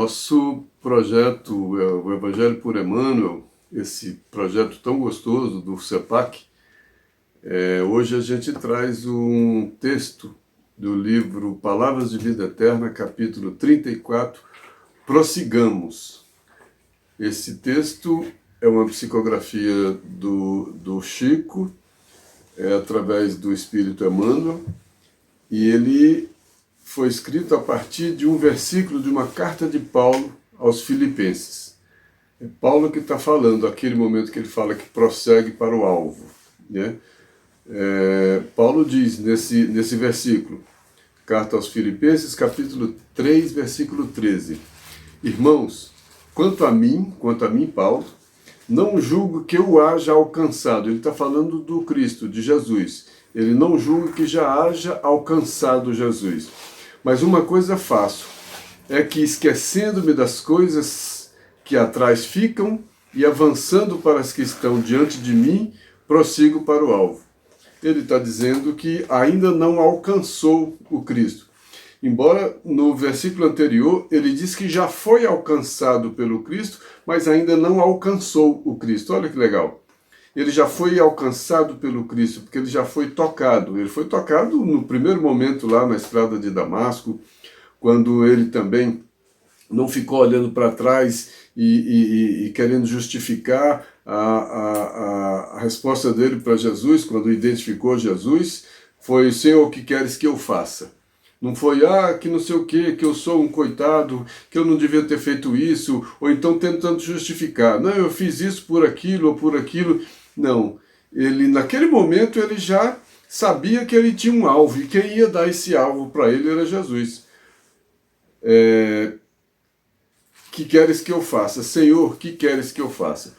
Nosso projeto, o Evangelho por Emmanuel, esse projeto tão gostoso do CEPAC, hoje a gente traz um texto do livro Palavras de Vida Eterna, capítulo 34, Prossigamos. Esse texto é uma psicografia do Chico, através do Espírito Emmanuel, e ele foi escrito a partir de um versículo de uma carta de Paulo aos Filipenses. É Paulo que está falando, aquele momento que ele fala que prossegue para o alvo, né? Paulo diz nesse versículo, carta aos Filipenses, capítulo 3, versículo 13: Irmãos, quanto a mim, Paulo, não julgo que eu haja alcançado. Ele está falando do Cristo, de Jesus. Ele não julga que já haja alcançado Jesus. Mas uma coisa faço, é que esquecendo-me das coisas que atrás ficam e avançando para as que estão diante de mim, prossigo para o alvo. Ele está dizendo que ainda não alcançou o Cristo. Embora no versículo anterior ele diz que já foi alcançado pelo Cristo, mas ainda não alcançou o Cristo. Olha que legal. Ele já foi alcançado pelo Cristo, porque ele já foi tocado. Ele foi tocado no primeiro momento lá na estrada de Damasco, quando ele também não ficou olhando para trás e querendo justificar a resposta dele para Jesus, quando identificou Jesus, foi: Senhor, o que queres que eu faça? Não foi, que não sei o que eu sou um coitado, que eu não devia ter feito isso, ou então tentando justificar. Não, eu fiz isso por aquilo ou por aquilo. Não, ele naquele momento ele já sabia que ele tinha um alvo, e quem ia dar esse alvo para ele era Jesus. Que queres que eu faça? Senhor, que queres que eu faça?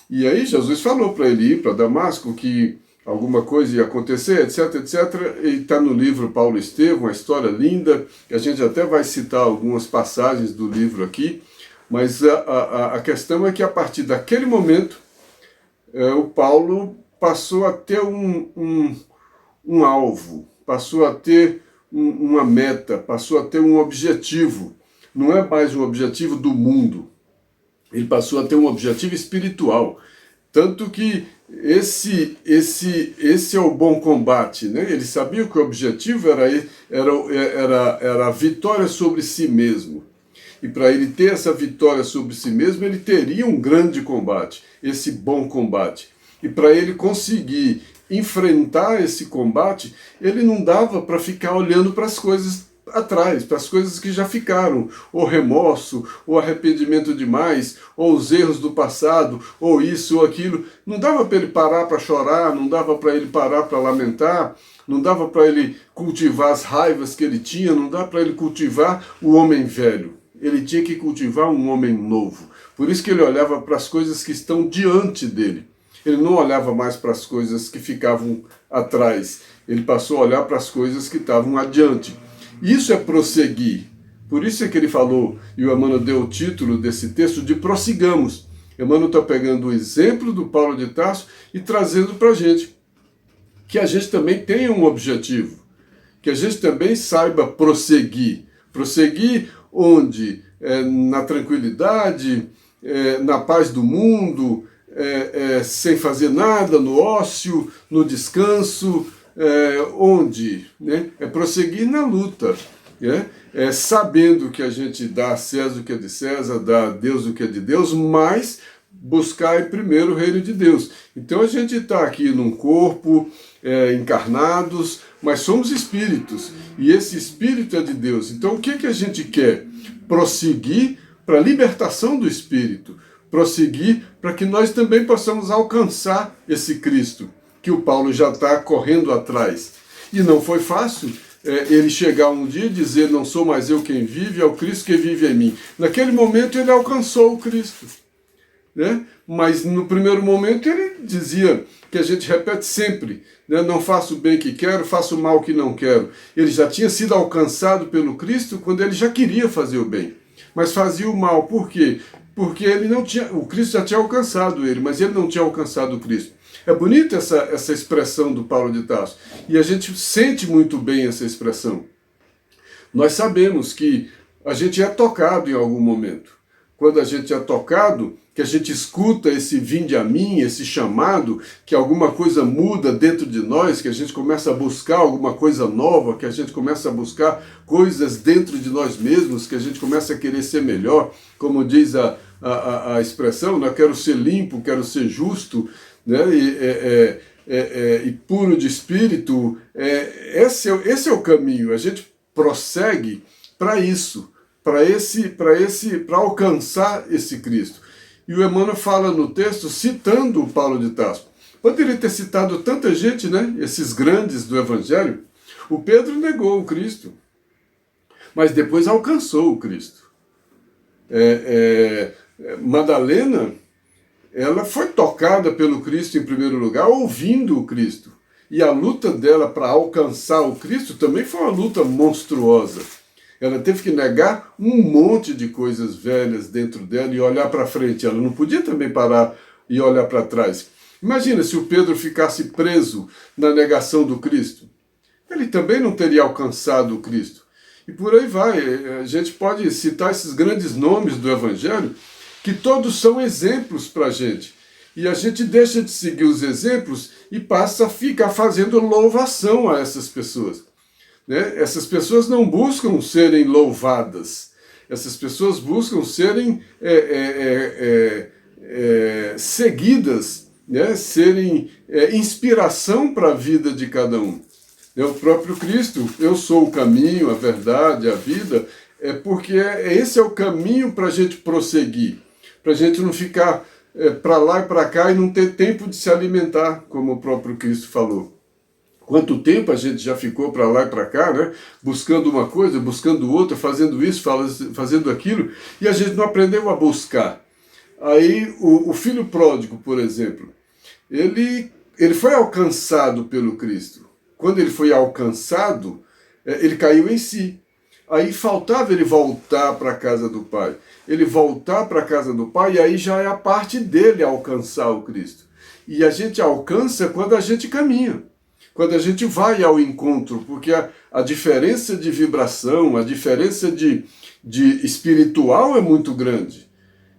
E aí Jesus falou para ele ir para Damasco, que alguma coisa ia acontecer, etc, etc. E está no livro Paulo Estevão, uma história linda, que a gente até vai citar algumas passagens do livro aqui, mas a questão é que a partir daquele momento, o Paulo passou a ter um alvo, passou a ter uma meta, passou a ter um objetivo. Não é mais um objetivo do mundo, ele passou a ter um objetivo espiritual. Tanto que esse é o bom combate, né? Ele sabia que o objetivo era a vitória sobre si mesmo. E para ele ter essa vitória sobre si mesmo, ele teria um grande combate, esse bom combate. E para ele conseguir enfrentar esse combate, ele não dava para ficar olhando para as coisas atrás, para as coisas que já ficaram, ou remorso, ou arrependimento demais, ou os erros do passado, ou isso ou aquilo. Não dava para ele parar para chorar, não dava para ele parar para lamentar, não dava para ele cultivar as raivas que ele tinha, não dava para ele cultivar o homem velho. Ele tinha que cultivar um homem novo. Por isso que ele olhava para as coisas que estão diante dele. Ele não olhava mais para as coisas que ficavam atrás. Ele passou a olhar para as coisas que estavam adiante. Isso é prosseguir. Por isso é que ele falou, e o Emmanuel deu o título desse texto de Prossigamos. Emmanuel está pegando o exemplo do Paulo de Tarso e trazendo para a gente. Que a gente também tenha um objetivo. Que a gente também saiba prosseguir. Prosseguir onde? Na tranquilidade, na paz do mundo, sem fazer nada, no ócio, no descanso, onde? Né? É prosseguir na luta, né? Sabendo que a gente dá a César o que é de César, dá a Deus o que é de Deus, mas buscar primeiro o reino de Deus. Então a gente está aqui num corpo, encarnados, mas somos espíritos, e esse espírito é de Deus. Então o que a gente quer? Prosseguir para a libertação do espírito, prosseguir para que nós também possamos alcançar esse Cristo, que o Paulo já está correndo atrás. E não foi fácil ele chegar um dia e dizer: não sou mais eu quem vive, é o Cristo que vive em mim. Naquele momento ele alcançou o Cristo, né? Mas no primeiro momento ele dizia, que a gente repete sempre, né? Não faço o bem que quero, faço o mal que não quero. Ele já tinha sido alcançado pelo Cristo quando ele já queria fazer o bem, mas fazia o mal. Por quê? Porque ele não tinha, o Cristo já tinha alcançado ele, mas ele não tinha alcançado o Cristo. É bonita essa expressão do Paulo de Tarso, e a gente sente muito bem essa expressão. Nós sabemos que a gente é tocado em algum momento. Quando a gente é tocado, que a gente escuta esse vinde a mim, esse chamado, que alguma coisa muda dentro de nós, que a gente começa a buscar alguma coisa nova, que a gente começa a buscar coisas dentro de nós mesmos, que a gente começa a querer ser melhor, como diz a expressão, né? Quero ser limpo, quero ser justo, né? E puro de espírito. Esse é o caminho, a gente prossegue para isso, para alcançar esse Cristo. E o Emmanuel fala no texto, citando o Paulo de Tarso. Poderia ter citado tanta gente, né? Esses grandes do Evangelho. O Pedro negou o Cristo, mas depois alcançou o Cristo. Madalena, ela foi tocada pelo Cristo em primeiro lugar, ouvindo o Cristo. E a luta dela para alcançar o Cristo também foi uma luta monstruosa. Ela teve que negar um monte de coisas velhas dentro dela e olhar para frente. Ela não podia também parar e olhar para trás. Imagina se o Pedro ficasse preso na negação do Cristo. Ele também não teria alcançado o Cristo. E por aí vai. A gente pode citar esses grandes nomes do Evangelho, que todos são exemplos para a gente. E a gente deixa de seguir os exemplos e passa a ficar fazendo louvação a essas pessoas. Né? Essas pessoas não buscam serem louvadas, essas pessoas buscam serem seguidas, né? Serem inspiração para a vida de cada um. O próprio Cristo, eu sou o caminho, a verdade, a vida, porque esse é o caminho para a gente prosseguir, para a gente não ficar para lá e para cá e não ter tempo de se alimentar, como o próprio Cristo falou. Quanto tempo a gente já ficou para lá e para cá, né? Buscando uma coisa, buscando outra, fazendo isso, fazendo aquilo, e a gente não aprendeu a buscar. Aí o filho pródigo, por exemplo, ele foi alcançado pelo Cristo. Quando ele foi alcançado, ele caiu em si. Aí faltava ele voltar para a casa do Pai. Ele voltar para a casa do Pai, e aí já é a parte dele alcançar o Cristo. E a gente alcança quando a gente caminha. Quando a gente vai ao encontro, porque a diferença de vibração, a diferença de espiritual é muito grande.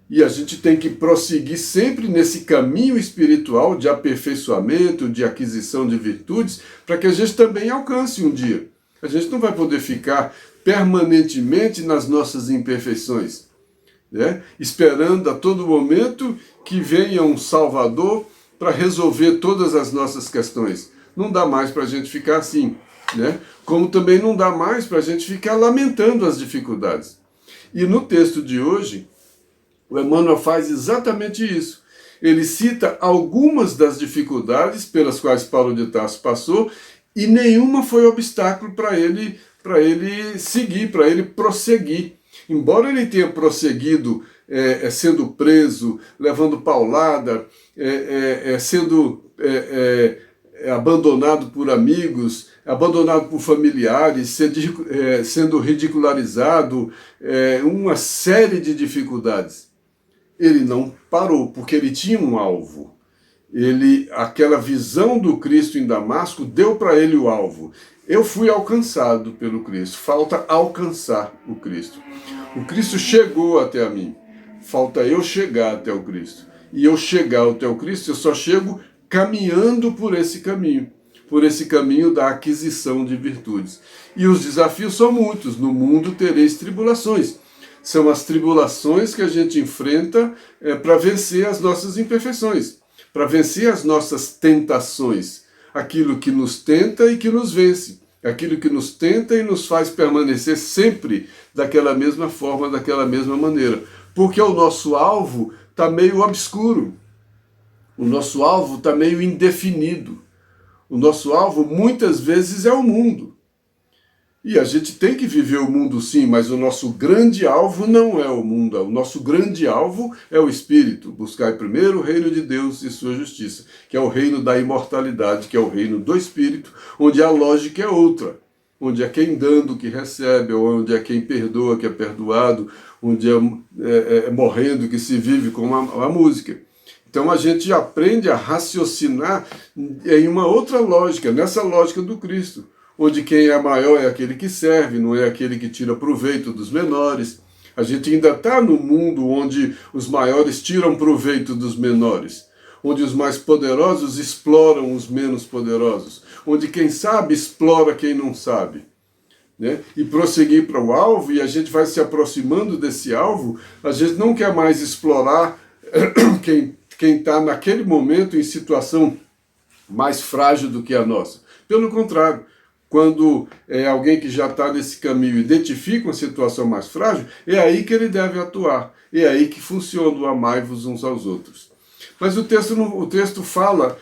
E a gente tem que prosseguir sempre nesse caminho espiritual de aperfeiçoamento, de aquisição de virtudes, para que a gente também alcance um dia. A gente não vai poder ficar permanentemente nas nossas imperfeições, né? Esperando a todo momento que venha um Salvador para resolver todas as nossas questões. Não dá mais para a gente ficar assim, né? Como também não dá mais para a gente ficar lamentando as dificuldades. E no texto de hoje, o Emmanuel faz exatamente isso. Ele cita algumas das dificuldades pelas quais Paulo de Tarso passou, e nenhuma foi obstáculo para ele seguir, para ele prosseguir. Embora ele tenha prosseguido sendo preso, levando paulada, sendo abandonado por amigos, abandonado por familiares, sendo ridicularizado, uma série de dificuldades. Ele não parou, porque ele tinha um alvo. Aquela visão do Cristo em Damasco deu para ele o alvo. Eu fui alcançado pelo Cristo, falta alcançar o Cristo. O Cristo chegou até a mim, falta eu chegar até o Cristo. E eu chegar até o Cristo, eu só chego caminhando por esse caminho da aquisição de virtudes. E os desafios são muitos. No mundo tereis tribulações. São as tribulações que a gente enfrenta para vencer as nossas imperfeições, para vencer as nossas tentações. Aquilo que nos tenta e que nos vence. Aquilo que nos tenta e nos faz permanecer sempre daquela mesma forma, daquela mesma maneira. Porque o nosso alvo está meio obscuro. O nosso alvo está meio indefinido. O nosso alvo muitas vezes é o mundo. E a gente tem que viver o mundo sim, mas o nosso grande alvo não é o mundo. O nosso grande alvo é o Espírito. Buscar primeiro o reino de Deus e sua justiça, que é o reino da imortalidade, que é o reino do Espírito, onde a lógica é outra. Onde é quem dando que recebe, onde é quem perdoa que é perdoado, onde é morrendo que se vive, como a música. Então a gente aprende a raciocinar em uma outra lógica, nessa lógica do Cristo, onde quem é maior é aquele que serve, não é aquele que tira proveito dos menores. A gente ainda está no mundo onde os maiores tiram proveito dos menores, onde os mais poderosos exploram os menos poderosos, onde quem sabe explora quem não sabe. Né? E prosseguir para o alvo, e a gente vai se aproximando desse alvo, a gente não quer mais explorar quem está naquele momento em situação mais frágil do que a nossa. Pelo contrário, quando alguém que já está nesse caminho identifica uma situação mais frágil, é aí que ele deve atuar, é aí que funciona o amai-vos uns aos outros. Mas o texto fala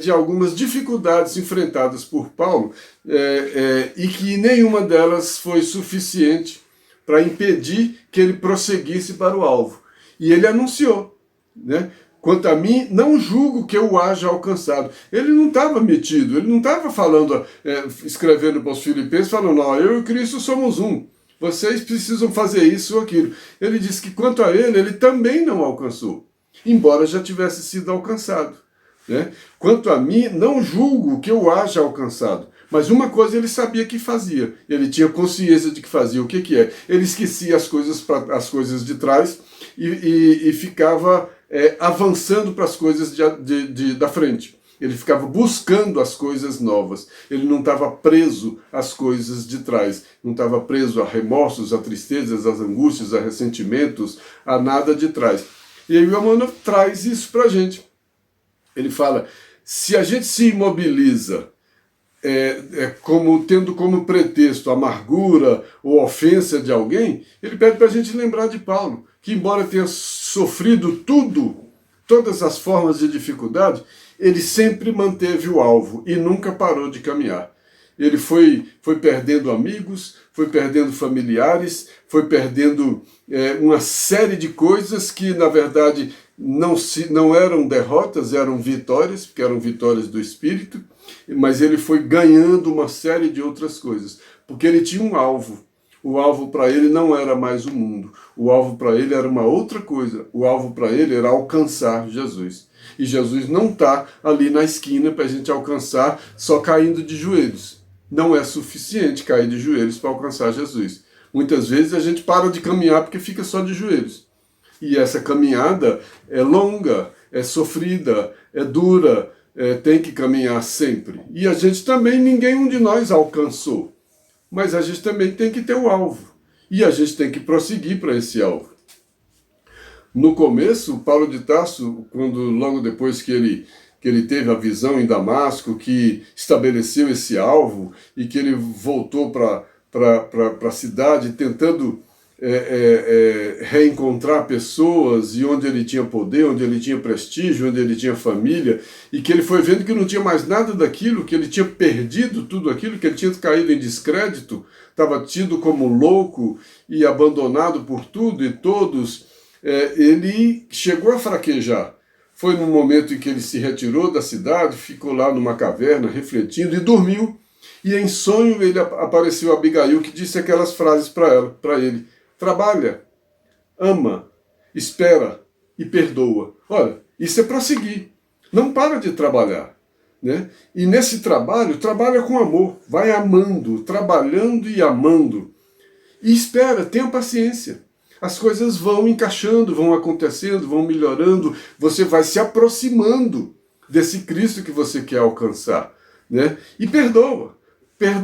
de algumas dificuldades enfrentadas por Paulo e que nenhuma delas foi suficiente para impedir que ele prosseguisse para o alvo. E ele anunciou, né? Quanto a mim, não julgo que eu o haja alcançado. Ele não estava metido, ele não estava falando, escrevendo para os filipenses, falando, não, eu e Cristo somos um, vocês precisam fazer isso ou aquilo. Ele disse que quanto a ele também não alcançou, embora já tivesse sido alcançado. Né? Quanto a mim, não julgo que eu o haja alcançado. Mas uma coisa ele sabia que fazia, ele tinha consciência de que fazia. O que é? Ele esquecia as coisas de trás e ficava avançando para as coisas da frente. Ele ficava buscando as coisas novas. Ele não estava preso às coisas de trás. Não estava preso a remorsos, a tristezas, às angústias, a ressentimentos, a nada de trás. E aí o Emmanuel traz isso para a gente. Ele fala, se a gente se imobiliza tendo como pretexto amargura ou ofensa de alguém, ele pede para a gente lembrar de Paulo, que embora tenha sofrido todas as formas de dificuldade, ele sempre manteve o alvo e nunca parou de caminhar. Ele foi perdendo amigos, foi perdendo familiares, foi perdendo uma série de coisas que, na verdade, não eram derrotas, eram vitórias, porque eram vitórias do Espírito, mas ele foi ganhando uma série de outras coisas, porque ele tinha um alvo. O alvo para ele não era mais o mundo, o alvo para ele era uma outra coisa, o alvo para ele era alcançar Jesus. E Jesus não está ali na esquina para a gente alcançar só caindo de joelhos. Não é suficiente cair de joelhos para alcançar Jesus. Muitas vezes a gente para de caminhar porque fica só de joelhos. E essa caminhada é longa, é sofrida, é dura, tem que caminhar sempre. E a gente também, ninguém de nós alcançou. Mas a gente também tem que ter o alvo. E a gente tem que prosseguir para esse alvo. No começo, Paulo de Tarso, logo depois que ele teve a visão em Damasco, que estabeleceu esse alvo e que ele voltou para a cidade tentando reencontrar pessoas e onde ele tinha poder, onde ele tinha prestígio, onde ele tinha família, e que ele foi vendo que não tinha mais nada daquilo, que ele tinha perdido tudo aquilo, que ele tinha caído em descrédito, estava tido como louco e abandonado por tudo e todos, ele chegou a fraquejar. Foi no momento em que ele se retirou da cidade, ficou lá numa caverna refletindo e dormiu, e em sonho apareceu Abigail, que disse aquelas frases para ele: trabalha, ama, espera e perdoa. Olha, isso é prosseguir. Não para de trabalhar. Né? E nesse trabalho, trabalha com amor. Vai amando, trabalhando e amando. E espera, tenha paciência. As coisas vão encaixando, vão acontecendo, vão melhorando. Você vai se aproximando desse Cristo que você quer alcançar. Né? E perdoa.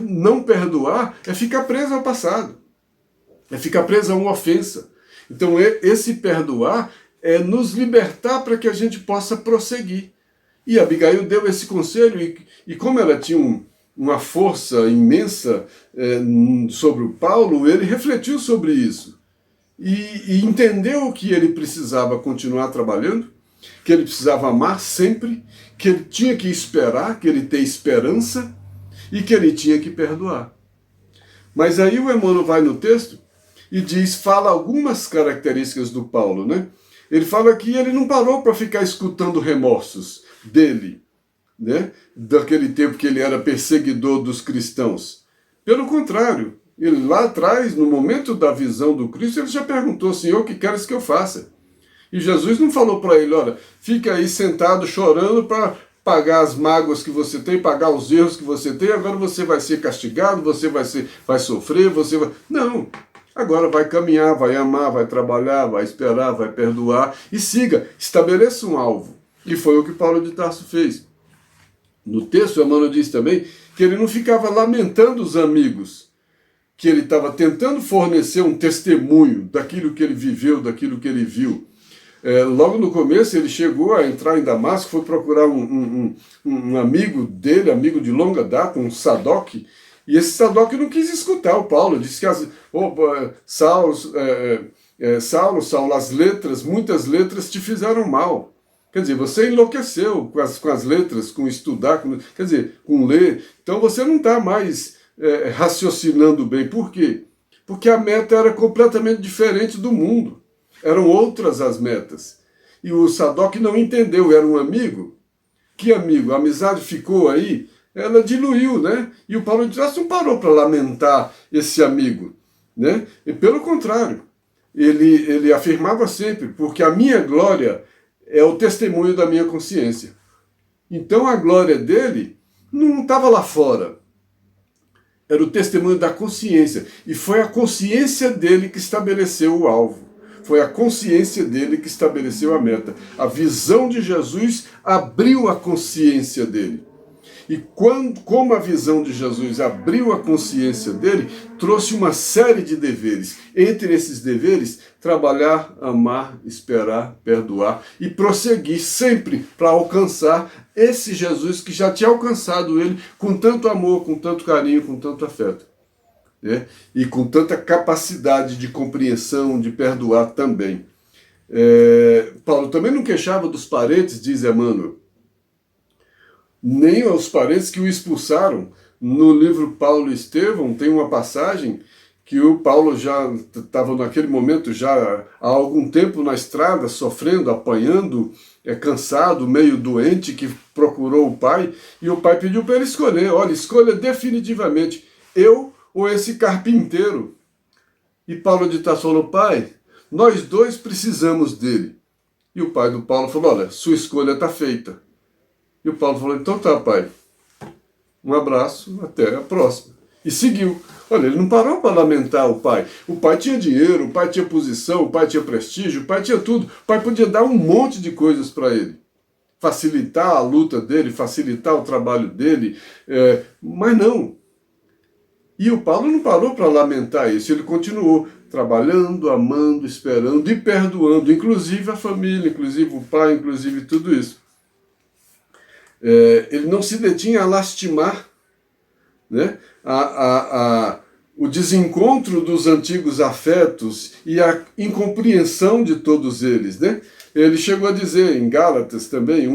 Não perdoar é ficar preso ao passado. É ficar preso a uma ofensa. Então esse perdoar é nos libertar para que a gente possa prosseguir. E Abigail deu esse conselho, e como ela tinha uma força imensa sobre o Paulo, ele refletiu sobre isso. E entendeu que ele precisava continuar trabalhando, que ele precisava amar sempre, que ele tinha que esperar, que ele tem esperança, e que ele tinha que perdoar. Mas aí o Emmanuel vai no texto e fala algumas características do Paulo, né? Ele fala que ele não parou para ficar escutando remorsos dele, né? Daquele tempo que ele era perseguidor dos cristãos. Pelo contrário, ele lá atrás, no momento da visão do Cristo, ele já perguntou: Senhor, o que queres que eu faça? E Jesus não falou para ele: olha, fica aí sentado chorando para pagar as mágoas que você tem, pagar os erros que você tem, agora você vai ser castigado, você vai sofrer, você vai... Não, agora vai caminhar, vai amar, vai trabalhar, vai esperar, vai perdoar e siga, estabeleça um alvo. E foi o que Paulo de Tarso fez. No texto, Emmanuel diz também que ele não ficava lamentando os amigos, que ele estava tentando fornecer um testemunho daquilo que ele viveu, daquilo que ele viu. Logo no começo ele chegou a entrar em Damasco, foi procurar um amigo dele, amigo de longa data, um Sadoc, e esse Sadoc não quis escutar o Paulo, disse que Saulo, as letras, muitas letras te fizeram mal. Quer dizer, você enlouqueceu com as letras, com estudar, quer dizer, com ler, então você não está mais raciocinando bem. Por quê? Porque a meta era completamente diferente do mundo. Eram outras as metas. E o Sadoc não entendeu, era um amigo. Que amigo? A amizade ficou aí, ela diluiu, né? E o Paulo de Tarso não parou para lamentar esse amigo, né? E pelo contrário, ele afirmava sempre, porque a minha glória é o testemunho da minha consciência. Então a glória dele não estava lá fora. Era o testemunho da consciência. E foi a consciência dele que estabeleceu o alvo. Foi a consciência dele que estabeleceu a meta. A visão de Jesus abriu a consciência dele. E como a visão de Jesus abriu a consciência dele, trouxe uma série de deveres. Entre esses deveres, trabalhar, amar, esperar, perdoar e prosseguir sempre para alcançar esse Jesus que já tinha alcançado ele com tanto amor, com tanto carinho, com tanto afeto. Né? E com tanta capacidade de compreensão, de perdoar também. Paulo também não queixava dos parentes, diz Emmanuel, nem aos parentes que o expulsaram. No livro Paulo e Estevão tem uma passagem que o Paulo já estava naquele momento, já há algum tempo na estrada, sofrendo, apanhando, cansado, meio doente, que procurou o pai, e o pai pediu para ele escolher, olha, escolha definitivamente, eu ou esse carpinteiro. E Paulo de Tarso falou, pai, nós dois precisamos dele. E o pai do Paulo falou, olha, sua escolha está feita. E o Paulo falou, então tá, pai, um abraço, até a próxima. E seguiu. Olha, ele não parou para lamentar o pai. O pai tinha dinheiro, o pai tinha posição, o pai tinha prestígio, o pai tinha tudo. O pai podia dar um monte de coisas para ele. Facilitar a luta dele, facilitar o trabalho dele, mas não. E o Paulo não parou para lamentar isso, ele continuou trabalhando, amando, esperando e perdoando, inclusive a família, inclusive o pai, inclusive tudo isso. Ele não se detinha a lastimar, né, o desencontro dos antigos afetos e a incompreensão de todos eles. Né? Ele chegou a dizer em Gálatas também,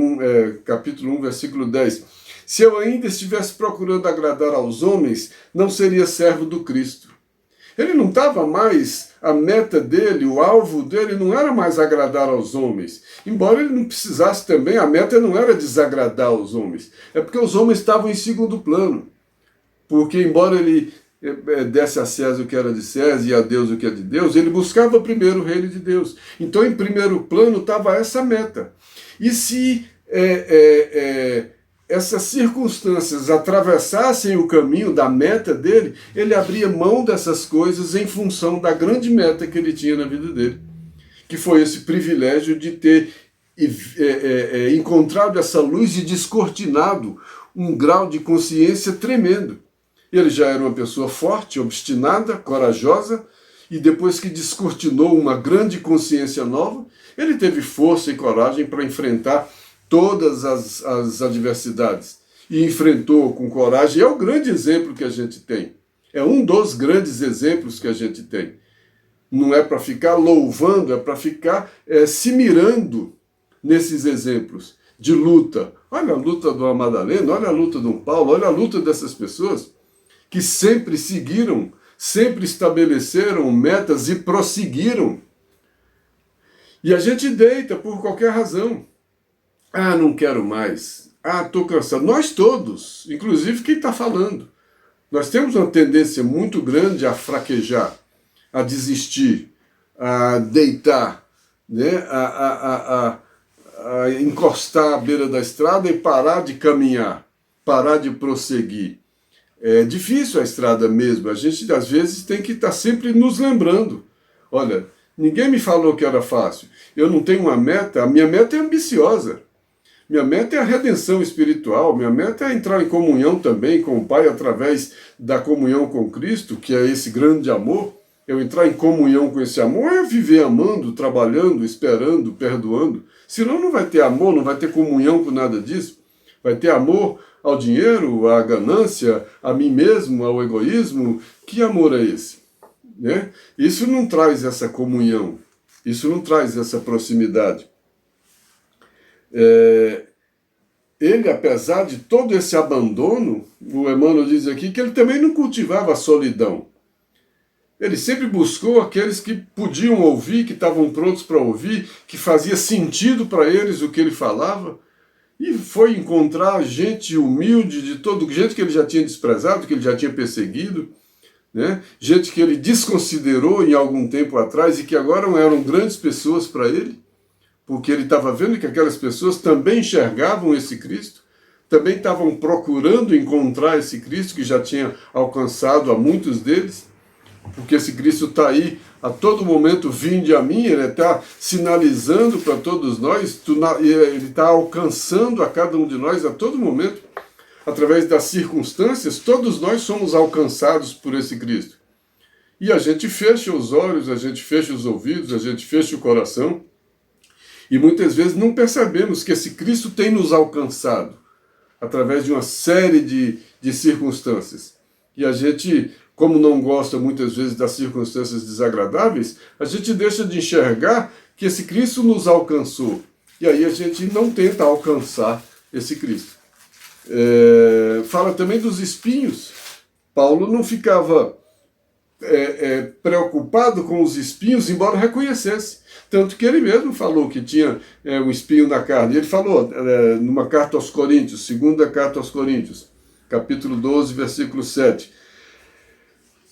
capítulo 1, versículo 10, se eu ainda estivesse procurando agradar aos homens, não seria servo do Cristo. Ele não estava mais, a meta dele, o alvo dele não era mais agradar aos homens. Embora ele não precisasse também, a meta não era desagradar aos homens. É porque os homens estavam em segundo plano. Porque embora ele desse a César o que era de César e a Deus o que é de Deus, ele buscava primeiro o reino de Deus. Então em primeiro plano estava essa meta. E se essas circunstâncias atravessassem o caminho da meta dele, ele abria mão dessas coisas em função da grande meta que ele tinha na vida dele, que foi esse privilégio de ter encontrado essa luz e descortinado um grau de consciência tremendo. Ele já era uma pessoa forte, obstinada, corajosa, e depois que descortinou uma grande consciência nova, ele teve força e coragem para enfrentar todas as adversidades. E enfrentou com coragem. É o grande exemplo que a gente tem. É um dos grandes exemplos que a gente tem. Não é para ficar louvando, é para ficar se mirando nesses exemplos de luta. Olha a luta do Madalena, olha a luta do Paulo, olha a luta dessas pessoas que sempre seguiram, sempre estabeleceram metas e prosseguiram. E a gente deita por qualquer razão. Ah, não quero mais. Ah, estou cansado. Nós todos, inclusive quem está falando, nós temos uma tendência muito grande a fraquejar, a desistir, a deitar, né? a encostar à beira da estrada e parar de caminhar, parar de prosseguir. É difícil a estrada mesmo, a gente às vezes tem que estar sempre nos lembrando. Olha, ninguém me falou que era fácil, eu não tenho uma meta, a minha meta é ambiciosa. Minha meta é a redenção espiritual, minha meta é entrar em comunhão também com o Pai através da comunhão com Cristo, que é esse grande amor. Eu entrar em comunhão com esse amor é viver amando, trabalhando, esperando, perdoando. Senão não vai ter amor, não vai ter comunhão com nada disso. Vai ter amor ao dinheiro, à ganância, a mim mesmo, ao egoísmo. Que amor é esse? Né? Isso não traz essa comunhão, isso não traz essa proximidade. Ele, apesar de todo esse abandono, o Emmanuel diz aqui que ele também não cultivava a solidão. Ele sempre buscou aqueles que podiam ouvir, que estavam prontos para ouvir, que fazia sentido para eles o que ele falava, e foi encontrar gente humilde, gente que ele já tinha desprezado, que ele já tinha perseguido, né? Gente que ele desconsiderou em algum tempo atrás e que agora eram grandes pessoas para ele, porque ele estava vendo que aquelas pessoas também enxergavam esse Cristo, também estavam procurando encontrar esse Cristo que já tinha alcançado a muitos deles, porque esse Cristo está aí a todo momento, vinde a mim, ele está sinalizando para todos nós, ele está alcançando a cada um de nós a todo momento, através das circunstâncias, todos nós somos alcançados por esse Cristo. E a gente fecha os olhos, a gente fecha os ouvidos, a gente fecha o coração, e muitas vezes não percebemos que esse Cristo tem nos alcançado, através de uma série de circunstâncias. E a gente, como não gosta muitas vezes das circunstâncias desagradáveis, a gente deixa de enxergar que esse Cristo nos alcançou. E aí a gente não tenta alcançar esse Cristo. Fala também dos espinhos. Paulo não ficava preocupado com os espinhos, embora reconhecesse. Tanto que ele mesmo falou que tinha um espinho na carne. Ele falou numa carta aos Coríntios, segunda carta aos Coríntios, capítulo 12, versículo 7.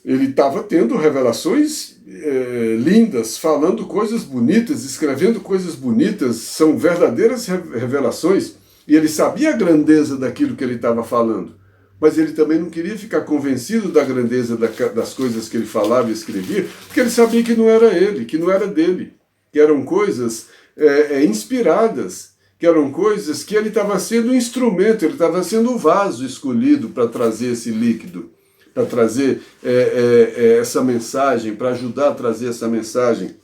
Ele estava tendo revelações lindas, falando coisas bonitas, escrevendo coisas bonitas, são verdadeiras revelações, e ele sabia a grandeza daquilo que ele estava falando, mas ele também não queria ficar convencido da grandeza das coisas que ele falava e escrevia, porque ele sabia que não era ele, que não era dele, que eram coisas inspiradas, que eram coisas que ele estava sendo um instrumento, ele estava sendo o vaso escolhido para trazer esse líquido, para trazer essa mensagem, para ajudar a trazer essa mensagem.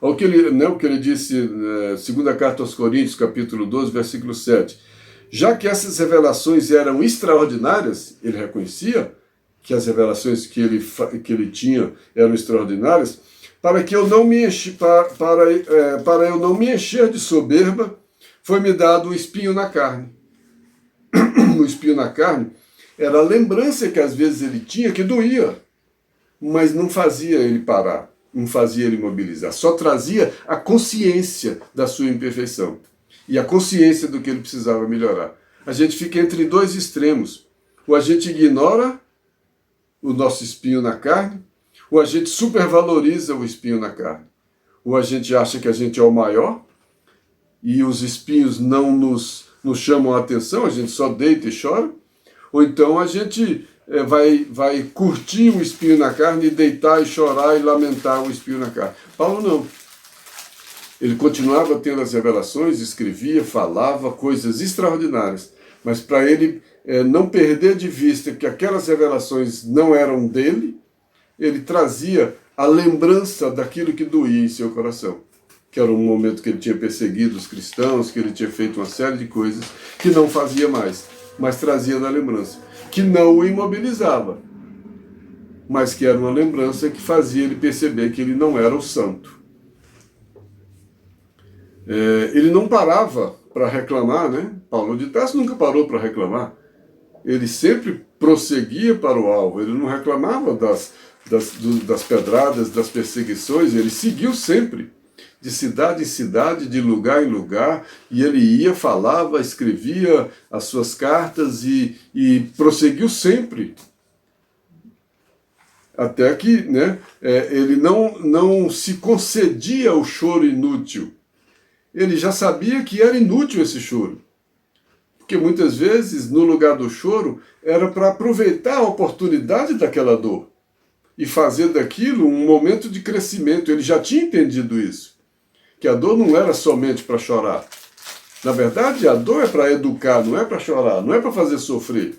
O que ele disse, segunda carta aos Coríntios, capítulo 12, versículo 7. Já que essas revelações eram extraordinárias, ele reconhecia que as revelações que ele tinha eram extraordinárias, para eu não me encher de soberba, foi-me dado um espinho na carne. O espinho na carne era a lembrança que às vezes ele tinha, que doía, mas não fazia ele parar, não fazia ele mobilizar, só trazia a consciência da sua imperfeição e a consciência do que ele precisava melhorar. A gente fica entre dois extremos, ou a gente ignora o nosso espinho na carne, ou a gente supervaloriza o espinho na carne, ou a gente acha que a gente é o maior e os espinhos não nos chamam a atenção, a gente só deita e chora, ou então a gente vai curtir o espinho na carne e deitar e chorar e lamentar o espinho na carne. Paulo não. Ele continuava tendo as revelações, escrevia, falava coisas extraordinárias, mas para ele não perder de vista que aquelas revelações não eram dele, ele trazia a lembrança daquilo que doía em seu coração, que era um momento que ele tinha perseguido os cristãos, que ele tinha feito uma série de coisas que não fazia mais, mas trazia na lembrança, que não o imobilizava, mas que era uma lembrança que fazia ele perceber que ele não era o santo. Ele não parava para reclamar, né? Paulo de Tarso nunca parou para reclamar. Ele sempre prosseguia para o alvo, ele não reclamava das pedradas, das perseguições, ele seguiu sempre, de cidade em cidade, de lugar em lugar, e ele ia, falava, escrevia as suas cartas e prosseguiu sempre. Até que ele não se concedia o choro inútil. ele já sabia que era inútil esse choro. Porque muitas vezes, no lugar do choro, era para aproveitar a oportunidade daquela dor e fazer daquilo um momento de crescimento. Ele já tinha entendido isso, que a dor não era somente para chorar. Na verdade, a dor é para educar, não é para chorar, não é para fazer sofrer.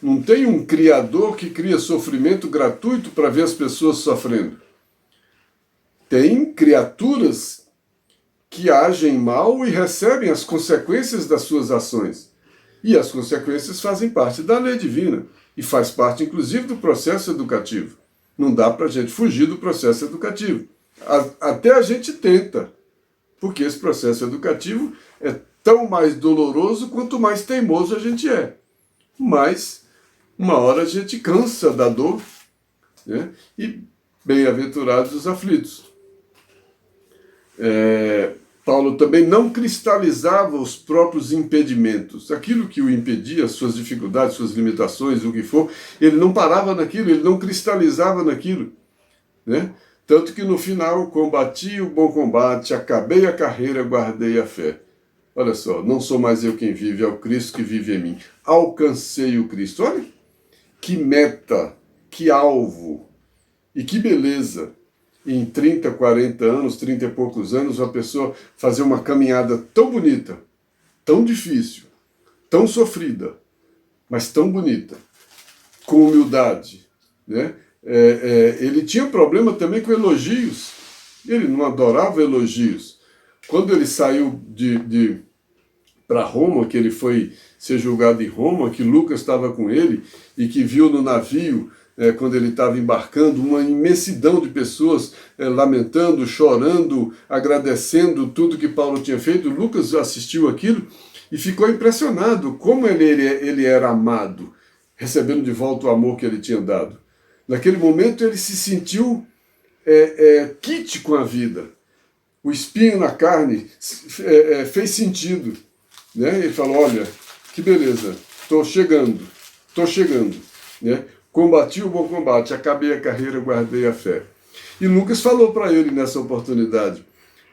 Não tem um criador que cria sofrimento gratuito para ver as pessoas sofrendo. Tem criaturas que agem mal e recebem as consequências das suas ações. E as consequências fazem parte da lei divina e faz parte, inclusive, do processo educativo. Não dá para a gente fugir do processo educativo. Até a gente tenta, porque esse processo educativo é tão mais doloroso quanto mais teimoso a gente é. Mas, uma hora a gente cansa da dor, né? E bem-aventurados os aflitos. Paulo também não cristalizava os próprios impedimentos. Aquilo que o impedia, suas dificuldades, suas limitações, o que for, ele não parava naquilo, ele não cristalizava naquilo, né? Tanto que no final, combati o bom combate, acabei a carreira, guardei a fé. Olha só, não sou mais eu quem vive, é o Cristo que vive em mim. Alcancei o Cristo. Olha que meta, que alvo e que beleza. Em 30, 40 anos, 30 e poucos anos, uma pessoa fazer uma caminhada tão bonita, tão difícil, tão sofrida, mas tão bonita, com humildade, né? Ele tinha problema também com elogios. Ele não adorava elogios. Quando ele saiu para Roma, que ele foi ser julgado em Roma, que Lucas estava com ele e que viu no navio, quando ele estava embarcando, uma imensidão de pessoas lamentando, chorando, agradecendo tudo que Paulo tinha feito. Lucas assistiu aquilo e ficou impressionado como ele era amado, recebendo de volta o amor que ele tinha dado. Naquele momento ele se sentiu quite com a vida. O espinho na carne fez sentido, né? Ele falou, olha, que beleza, estou chegando, né? Combati o bom combate, acabei a carreira, guardei a fé. E Lucas falou para ele nessa oportunidade.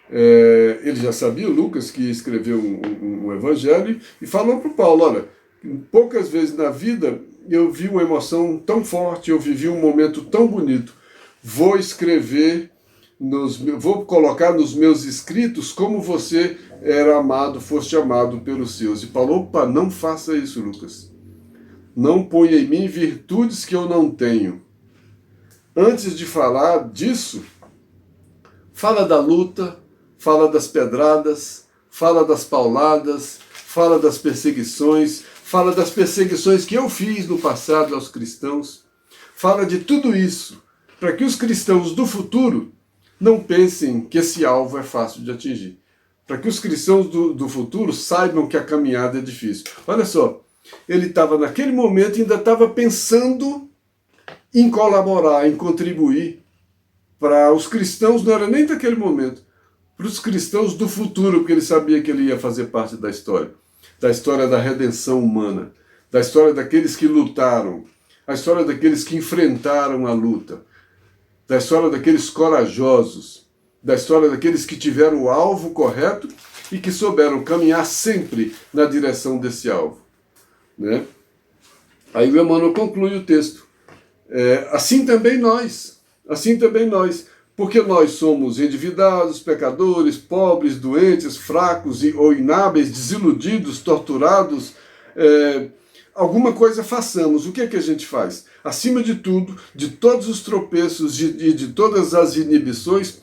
Ele já sabia, Lucas, que escreveu um evangelho, e falou para o Paulo, olha, poucas vezes na vida eu vi uma emoção tão forte, eu vivi um momento tão bonito. Vou escrever, vou colocar nos meus escritos como você era amado, foste amado pelos seus. E Paulo, opa, não faça isso, Lucas. Não ponha em mim virtudes que eu não tenho. Antes de falar disso, fala da luta, fala das pedradas, fala das pauladas, fala das perseguições que eu fiz no passado aos cristãos. Fala de tudo isso, para que os cristãos do futuro não pensem que esse alvo é fácil de atingir. Para que os cristãos do futuro saibam que a caminhada é difícil. Olha só, ele estava naquele momento, ainda estava pensando em colaborar, em contribuir para os cristãos, não era nem daquele momento, para os cristãos do futuro, porque ele sabia que ele ia fazer parte da história da redenção humana, da história daqueles que lutaram, a história daqueles que enfrentaram a luta, da história daqueles corajosos, da história daqueles que tiveram o alvo correto e que souberam caminhar sempre na direção desse alvo, né? Aí o Emmanuel conclui o texto. Assim também nós, porque nós somos endividados, pecadores, pobres, doentes, fracos ou inábeis, desiludidos, torturados, alguma coisa façamos. O que é que a gente faz? Acima de tudo, de todos os tropeços e de todas as inibições,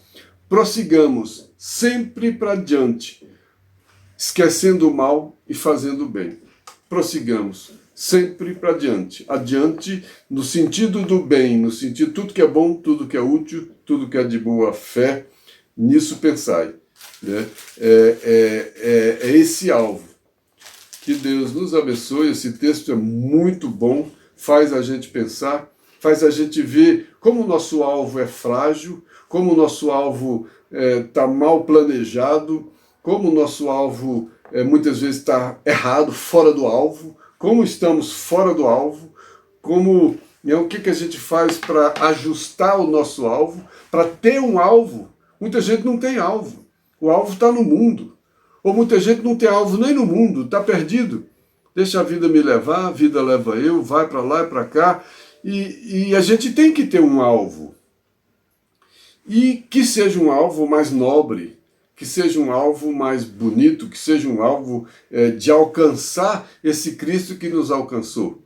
prossigamos sempre para diante, esquecendo o mal e fazendo o bem. Prossigamos sempre para diante. Adiante no sentido do bem, no sentido de tudo que é bom, tudo que é útil, tudo que é de boa fé, nisso pensai, né? É esse alvo. Que Deus nos abençoe. Esse texto é muito bom, faz a gente pensar, faz a gente ver como o nosso alvo é frágil, como o nosso alvo está mal planejado, como o nosso alvo muitas vezes está errado, fora do alvo, como estamos fora do alvo, como o que a gente faz para ajustar o nosso alvo, para ter um alvo. Muita gente não tem alvo. O alvo está no mundo. Ou muita gente não tem alvo nem no mundo, está perdido. Deixa a vida me levar, a vida leva eu, vai para lá e para cá. E a gente tem que ter um alvo. E que seja um alvo mais nobre, que seja um alvo mais bonito, que seja um alvo de alcançar esse Cristo que nos alcançou.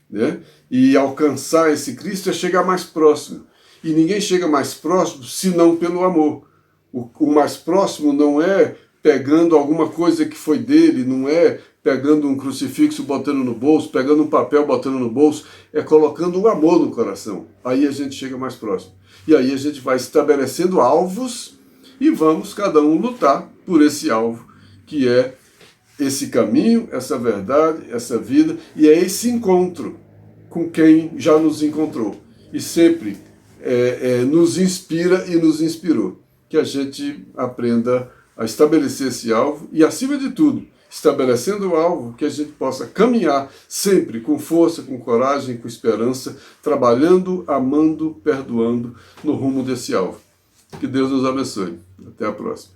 Né? E alcançar esse Cristo é chegar mais próximo. E ninguém chega mais próximo senão pelo amor. O mais próximo não é pegando alguma coisa que foi dele, não é pegando um crucifixo botando no bolso, pegando um papel botando no bolso, é colocando o amor no coração. Aí a gente chega mais próximo. E aí a gente vai estabelecendo alvos e vamos cada um lutar por esse alvo, que é esse caminho, essa verdade, essa vida, e é esse encontro com quem já nos encontrou. E sempre nos inspira e nos inspirou. Que a gente aprenda a estabelecer esse alvo e, acima de tudo, estabelecendo o alvo, que a gente possa caminhar sempre com força, com coragem, com esperança, trabalhando, amando, perdoando no rumo desse alvo. Que Deus nos abençoe. Até a próxima.